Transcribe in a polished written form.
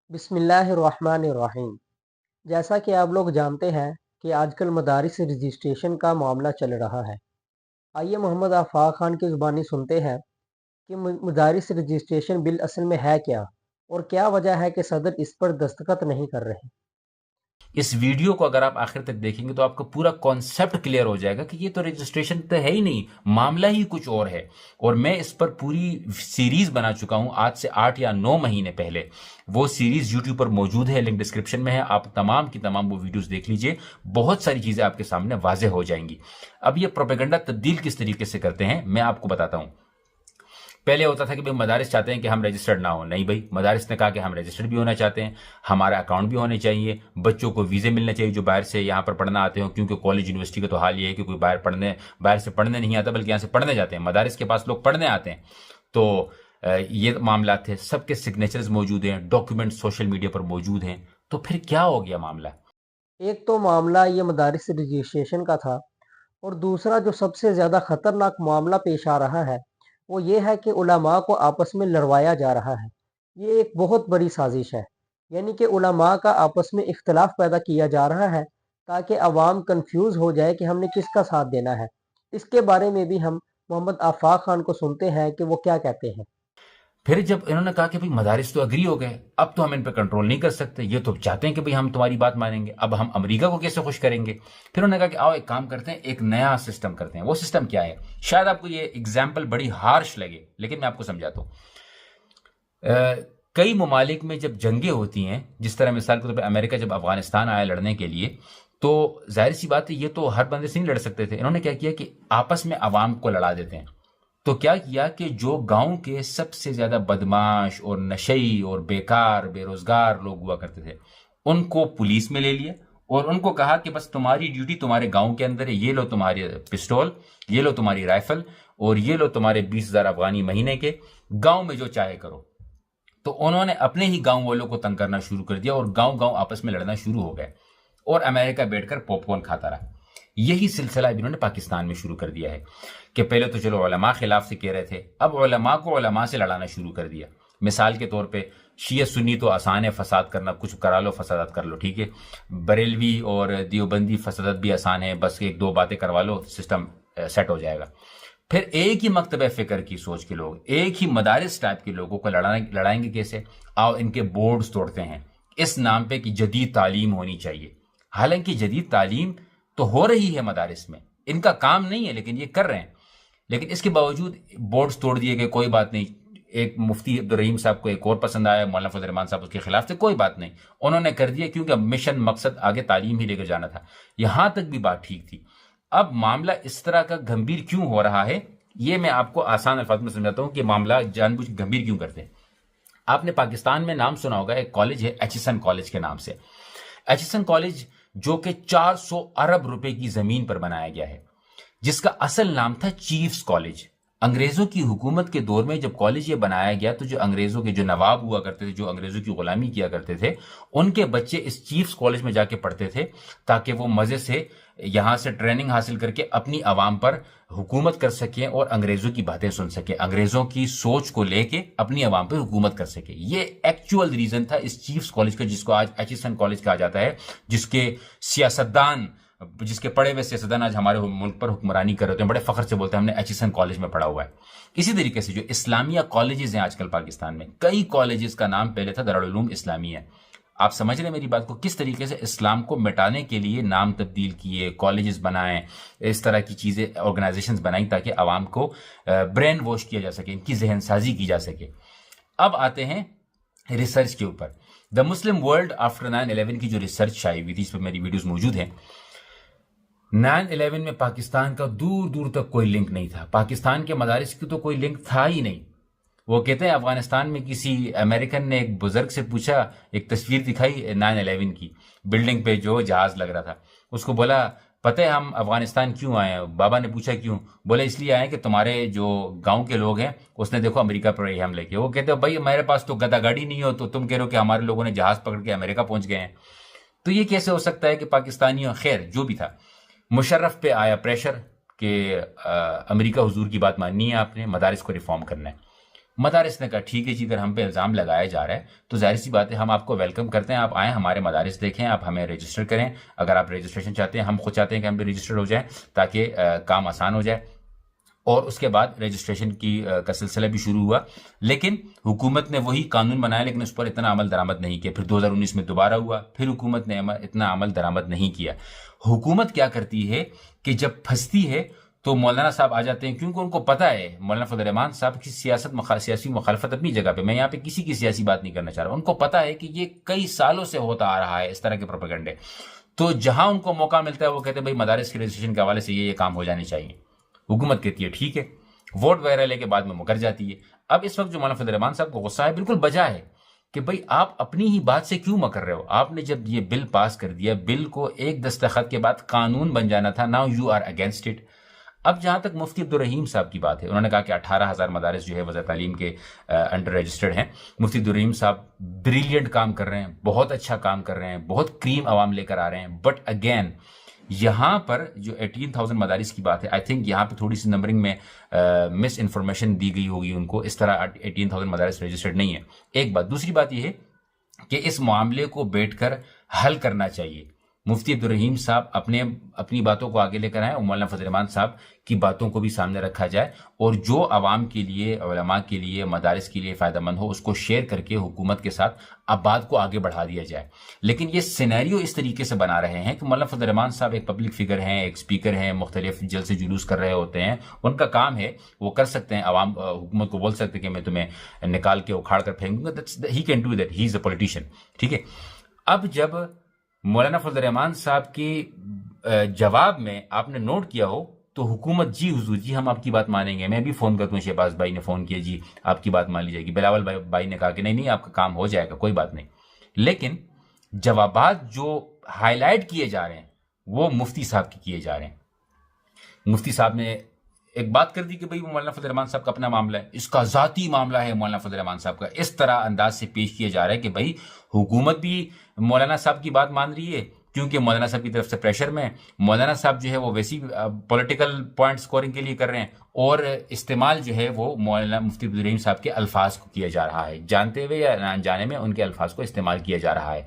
بسم اللہ الرحمن الرحیم۔ جیسا کہ آپ لوگ جانتے ہیں کہ آج کل مدارس رجسٹریشن کا معاملہ چل رہا ہے۔ آئیے محمد آفاق خان کی زبانی سنتے ہیں کہ مدارس رجسٹریشن بل اصل میں ہے کیا، اور کیا وجہ ہے کہ صدر اس پر دستخط نہیں کر رہے۔ اس ویڈیو کو اگر آپ آخر تک دیکھیں گے تو آپ کو پورا کانسیپٹ کلیئر ہو جائے گا کہ یہ تو رجسٹریشن تو ہے ہی نہیں، معاملہ ہی کچھ اور ہے۔ اور میں اس پر پوری سیریز بنا چکا ہوں آج سے 8 یا 9 مہینے پہلے۔ وہ سیریز یوٹیوب پر موجود ہے، لنک ڈسکرپشن میں ہے، آپ تمام کی تمام وہ ویڈیوز دیکھ لیجئے، بہت ساری چیزیں آپ کے سامنے واضح ہو جائیں گی۔ اب یہ پروپیگنڈا تبدیل کس طریقے سے کرتے ہیں میں آپ کو بتاتا ہوں۔ پہلے ہوتا تھا کہ بھئی مدارس چاہتے ہیں کہ ہم رجسٹرڈ نہ ہوں، نہیں بھائی، مدارس نے کہا کہ ہم رجسٹرڈ بھی ہونا چاہتے ہیں، ہمارا اکاؤنٹ بھی ہونے چاہیے، بچوں کو ویزے ملنے چاہیے جو باہر سے یہاں پر پڑھنا آتے ہوں، کیونکہ کالج یونیورسٹی کا تو حال یہ ہے کہ کوئی باہر سے پڑھنے نہیں آتا بلکہ یہاں سے پڑھنے جاتے ہیں، مدارس کے پاس لوگ پڑھنے آتے ہیں۔ تو یہ معاملات تھے، سب کے سگنیچرز موجود ہیں، ڈاکیومنٹ سوشل میڈیا پر موجود ہیں۔ تو پھر کیا ہو گیا معاملہ؟ ایک تو معاملہ یہ مدارس رجسٹریشن کا تھا، اور دوسرا جو سب سے زیادہ خطرناک معاملہ پیش آ رہا ہے وہ یہ ہے کہ علماء کو آپس میں لڑوایا جا رہا ہے۔ یہ ایک بہت بڑی سازش ہے، یعنی کہ علماء کا آپس میں اختلاف پیدا کیا جا رہا ہے تاکہ عوام کنفیوز ہو جائے کہ ہم نے کس کا ساتھ دینا ہے۔ اس کے بارے میں بھی ہم محمد آفاق خان کو سنتے ہیں کہ وہ کیا کہتے ہیں۔ پھر جب انہوں نے کہا کہ بھئی مدارس تو اگری ہو گئے، اب تو ہم ان پہ کنٹرول نہیں کر سکتے، یہ تو چاہتے ہیں کہ بھئی ہم تمہاری بات مانیں گے، اب ہم امریکہ کو کیسے خوش کریں گے؟ پھر انہوں نے کہا کہ آؤ ایک کام کرتے ہیں، ایک نیا سسٹم کرتے ہیں۔ وہ سسٹم کیا ہے؟ شاید آپ کو یہ ایگزامپل بڑی ہارش لگے، لیکن میں آپ کو سمجھاتا ہوں۔ کئی ممالک میں جب جنگیں ہوتی ہیں، جس طرح مثال کے طور پہ امریکہ جب افغانستان آیا لڑنے کے لیے، تو ظاہر سی بات ہے یہ تو ہر بندے سے نہیں لڑ سکتے تھے، انہوں نے کیا کیا کہ آپس میں عوام کو لڑا دیتے ہیں۔ تو کیا کیا کہ جو گاؤں کے سب سے زیادہ بدماش اور نشئی اور بیکار بے روزگار لوگ ہوا کرتے تھے، ان کو پولیس میں لے لیا اور ان کو کہا کہ بس تمہاری ڈیوٹی تمہارے گاؤں کے اندر ہے، یہ لو تمہاری پسٹول، یہ لو تمہاری رائفل، اور یہ لو تمہارے 20,000 افغانی مہینے کے، گاؤں میں جو چاہے کرو۔ تو انہوں نے اپنے ہی گاؤں والوں کو تنگ کرنا شروع کر دیا اور گاؤں گاؤں آپس میں لڑنا شروع ہو گئے، اور امریکہ بیٹھ کر پاپ کارن کھاتا رہا۔ یہی سلسلہ اب انہوں نے پاکستان میں شروع کر دیا ہے کہ پہلے تو چلو علماء خلاف سے کہہ رہے تھے، اب علماء کو علماء سے لڑانا شروع کر دیا۔ مثال کے طور پہ شیعہ سنی تو آسان ہے، فساد کرنا، کچھ کرا لو، فسادات کر لو، ٹھیک ہے۔ بریلوی اور دیوبندی فسادات بھی آسان ہے، بس ایک دو باتیں کروا لو، سسٹم سیٹ ہو جائے گا۔ پھر ایک ہی مکتبہ فکر کی سوچ کے لوگ، ایک ہی مدارس ٹائپ کے لوگوں کو لڑائیں گے کیسے؟ آؤ ان کے بورڈز توڑتے ہیں اس نام پہ کہ جدید تعلیم ہونی چاہیے۔ حالانکہ جدید تعلیم تو ہو رہی ہے مدارس میں، ان کا کام نہیں ہے لیکن یہ کر رہے ہیں، لیکن اس کے باوجود بورڈز توڑ دیے گئے، کوئی بات نہیں۔ ایک مفتی عبدالرحیم صاحب کو ایک اور پسند آیا، مولانا فضل الرحمان صاحب اس کے خلاف تھے، کوئی بات نہیں، انہوں نے کر دیا کیونکہ مشن مقصد آگے تعلیم ہی لے کر جانا تھا۔ یہاں تک بھی بات ٹھیک تھی۔ اب معاملہ اس طرح کا گمبھیر کیوں ہو رہا ہے، یہ میں آپ کو آسان الفاظ میں سمجھاتا ہوں کہ معاملہ جان بوجھ گمبھیر کیوں کرتے ہیں۔ آپ نے پاکستان میں نام سنا ہوگا، ایک کالج ہے ایچسن کالج کے نام سے۔ ایچسن کالج جو کہ 400 ارب روپے کی زمین پر بنایا گیا ہے، جس کا اصل نام تھا چیفز کالج۔ انگریزوں کی حکومت کے دور میں جب کالج یہ بنایا گیا تو جو انگریزوں کے جو نواب ہوا کرتے تھے، جو انگریزوں کی غلامی کیا کرتے تھے، ان کے بچے اس چیفز کالج میں جا کے پڑھتے تھے تاکہ وہ مزے سے یہاں سے ٹریننگ حاصل کر کے اپنی عوام پر حکومت کر سکیں اور انگریزوں کی باتیں سن سکیں، انگریزوں کی سوچ کو لے کے اپنی عوام پر حکومت کر سکے۔ یہ ایکچوئل ریزن تھا اس چیفز کالج کا، جس کو آج ایچسن کالج کہا جاتا ہے، جس کے سیاستدان، جس کے پڑھے ہوئے سیاستدان آج ہمارے ملک پر حکمرانی کر رہے ہیں، بڑے فخر سے بولتے ہیں ہم نے ایچسن کالج میں پڑھا ہوا ہے۔ اسی طریقے سے جو اسلامیہ کالجز ہیں آج کل پاکستان میں، کئی کالجز کا نام پہلے تھا دارالعلوم اسلامیہ۔ آپ سمجھ رہے ہیں میری بات کو، کس طریقے سے اسلام کو مٹانے کے لیے نام تبدیل کیے، کالجز بنائیں، اس طرح کی چیزیں، آرگنائزیشنز بنائیں تاکہ عوام کو برین واش کیا جا سکے، ان کی ذہن سازی کی جا سکے۔ اب آتے ہیں ریسرچ کے اوپر۔ دا مسلم ورلڈ آفٹر 9/11 کی جو ریسرچ شائع ہوئی تھی، اس پہ میری ویڈیوز موجود ہیں۔ 9/11 میں پاکستان کا دور دور تک کوئی لنک نہیں تھا، پاکستان کے مدارس کی تو کوئی لنک تھا ہی نہیں۔ وہ کہتے ہیں افغانستان میں کسی امریکن نے ایک بزرگ سے پوچھا، ایک تصویر دکھائی 9/11 کی، بلڈنگ پہ جو جہاز لگ رہا تھا، اس کو بولا پتہ ہے ہم افغانستان کیوں آئے ہیں؟ بابا نے پوچھا کیوں؟ بولے اس لیے آئے ہیں کہ تمہارے جو گاؤں کے لوگ ہیں اس نے دیکھو امریکہ پر یہ حملے کیے۔ وہ کہتے ہیں بھائی میرے پاس تو گدا گاڑی نہیں ہو تو تم کہہ رہے ہو کہ ہمارے لوگوں نے جہاز پکڑ کے امریکہ پہنچ گئے ہیں۔ تو یہ کیسے ہو سکتا ہے کہ پاکستانیوں، خیر جو بھی تھا، مشرف پہ آیا پریشر کہ امریکہ حضور کی بات ماننی ہے، آپ نے مدارس کو ریفارم کرنا ہے۔ مدارس نے کہا ٹھیک ہے جی، اگر ہم پہ الزام لگایا جا رہا ہے تو ظاہر سی بات ہے ہم آپ کو ویلکم کرتے ہیں، آپ آئیں ہمارے مدارس دیکھیں، آپ ہمیں رجسٹر کریں، اگر آپ رجسٹریشن چاہتے ہیں، ہم خود چاہتے ہیں کہ ہم بھی رجسٹر ہو جائیں تاکہ کام آسان ہو جائے۔ اور اس کے بعد رجسٹریشن کا سلسلہ بھی شروع ہوا، لیکن حکومت نے وہی قانون بنایا لیکن اس پر اتنا عمل درآمد نہیں کیا۔ پھر 2019 میں دوبارہ ہوا، پھر حکومت نے اتنا عمل درآمد نہیں کیا۔ حکومت کیا کرتی ہے کہ جب پھنستی ہے تو مولانا صاحب آ جاتے ہیں، کیونکہ ان کو پتا ہے مولانا فضل الرحمان صاحب کی سیاسی مخالفت اپنی جگہ پہ، میں یہاں پہ کسی کی سیاسی بات نہیں کرنا چاہ رہا، ان کو پتا ہے کہ یہ کئی سالوں سے ہوتا آ رہا ہے اس طرح کے پروپیگنڈے، تو جہاں ان کو موقع ملتا ہے وہ کہتے ہیں بھائی مدارس کے رجسٹریشن کے حوالے سے یہ کام ہو جانے چاہیے۔ حکومت کہتی ہے ٹھیک ہے، ووٹ وغیرہ لے کے بعد میں مکر جاتی ہے۔ اب اس وقت جو مولانا فضل الرحمان صاحب کو غصہ ہے بالکل بجا ہے کہ بھئی آپ اپنی ہی بات سے کیوں مکر رہے ہو؟ آپ نے جب یہ بل پاس کر دیا، بل کو ایک دستخط کے بعد قانون بن جانا تھا، now you are against it. اب جہاں تک مفتی عبدالرحیم صاحب کی بات ہے، انہوں نے کہا کہ 18,000 مدارس جو ہے وزارت تعلیم کے انڈر رجسٹرڈ ہیں۔ مفتی عبدالرحیم صاحب بریلینٹ کام کر رہے ہیں، بہت اچھا کام کر رہے ہیں، بہت کریم عوام لے کر آ رہے ہیں، بٹ اگین یہاں پر جو 18,000 مدارس کی بات ہے، آئی تھنک یہاں پہ تھوڑی سی نمبرنگ میں مس انفارمیشن دی گئی ہوگی ان کو، اس طرح 18,000 مدارس رجسٹرڈ نہیں ہے۔ ایک بات، دوسری بات یہ ہے کہ اس معاملے کو بیٹھ کر حل کرنا چاہیے۔ مفتی عبدالرحیم صاحب اپنی باتوں کو آگے لے کر آئیں اور مولانا فضل الرحمان صاحب کی باتوں کو بھی سامنے رکھا جائے، اور جو عوام کے لیے، علماء کے لیے، مدارس کے لیے فائدہ مند ہو اس کو شیئر کر کے حکومت کے ساتھ اب بات کو آگے بڑھا دیا جائے۔ لیکن یہ سینیریو اس طریقے سے بنا رہے ہیں کہ مولانا فضل الرحمان صاحب ایک پبلک فگر ہیں، ایک اسپیکر ہیں، مختلف جلسے جلوس کر رہے ہوتے ہیں، ان کا کام ہے، وہ کر سکتے ہیں، عوام حکومت کو بول سکتے ہیں کہ میں تمہیں نکال کے اکھاڑ کر پھینکوں گا، he can do that, he is a politician, ٹھیک ہے۔ اب جب مولانا فضل الرحمان صاحب کے جواب میں آپ نے نوٹ کیا ہو تو حکومت جی حضور جی ہم آپ کی بات مانیں گے، میں بھی فون کرتا ہوں، شہباز بھائی نے فون کیا جی آپ کی بات مان لی جائے گی، بلاول بھائی نے کہا کہ نہیں آپ کا کام ہو جائے گا، کوئی بات نہیں، لیکن جوابات جو ہائی لائٹ کیے جا رہے ہیں وہ مفتی صاحب کی کیے جا رہے ہیں۔ مفتی صاحب نے ایک بات کر دی کہ بھئی وہ مولانا فضل الرحمان صاحب کا اپنا معاملہ ہے، اس کا ذاتی معاملہ ہے مولانا فضل الرحمان صاحب کا، اس طرح انداز سے پیش کیا جا رہا ہے کہ بھئی حکومت بھی مولانا صاحب کی بات مان رہی ہے کیونکہ مولانا صاحب کی طرف سے پریشر میں، مولانا صاحب جو ہے وہ ویسی پولیٹیکل پوائنٹ سکورنگ کے لیے کر رہے ہیں، اور استعمال جو ہے وہ مولانا مفتی عبدالرحیم صاحب کے الفاظ کو کیا جا رہا ہے، جانتے ہوئے یا نہ جانے میں ان کے الفاظ کو استعمال کیا جا رہا ہے۔